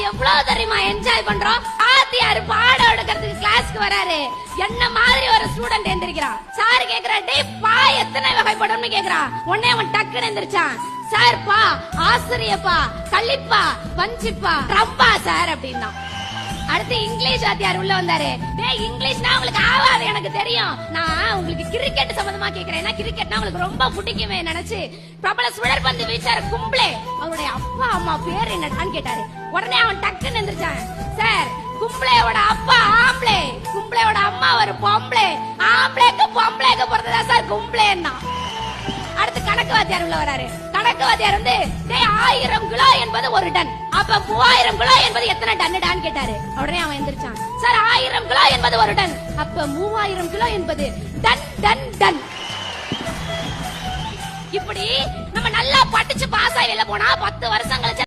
எவ்வளவு தெரியுமா என்ஜாய் பண்றோம். ஆத்தியாரு பாடம் எடுக்கிறதுக்கு கிளாஸ்க்கு வராரு. என்ன மாதிரி ஒரு ஸ்டூடெண்ட் எந்திரிக்கிறான். சார் கேக்குறா, டேய் பா எத்தனை வகைப்படும்னு கேக்குறான். உடனே அவன் டக்குன்னு எந்திரிச்சான். சார் பா ஆசிரியப்பா, கள்ளிப்பா, வஞ்சிப்பா, ரப்பா சார் அப்படின்னா. அடுத்து இங்கிலீஷ் வாத்தியார் உள்ள வந்தாரு. டேய் இங்கிலீஷ்னா உங்களுக்கு ஆவாது எனக்கு தெரியும். நான் உங்களுக்கு கிரிக்கெட் சம்பந்தமா கேக்குறேன். ஏன்னா கிரிக்கெட்னா உங்களுக்கு ரொம்ப பிடிக்குமே நினைச்சு பிரபல சுழற்பந்து வீச்சார் கும்ப்ளே. அவருடைய அப்பா அம்மா பேர் என்னடான்னு கேட்டாரு. உடனே அவன் டக்குன்னு எந்திரிச்சான். சார் கும்ப்ளேயோட அப்பா ஆம்பளே, கும்ப்ளேயோட அம்மா ஒரு பொம்பளை, ஆம்பளைக்கு பொம்பளைக்கு பிறந்ததா சார் கும்ப்ளேன்னா. அடுத்து கணக்கு வாத்தியார் உள்ள வராரு. கணக்கு வாத்தியார் வந்து 1000 கிலோ என்பது ஒரு டன், அப்ப 3000 கிலோ என்பது எத்தனை டன் கேட்டாரு. உடனே அவன் எந்திரிச்சான். சார் 1000 கிலோ என்பது ஒரு டன், அப்ப 3000 கிலோ என்பது டன் டன் டன். இப்படி நம்ம நல்லா படிச்சு பாஸ் ஆகி வெளில போனா 10 வருஷம் கழிச்சு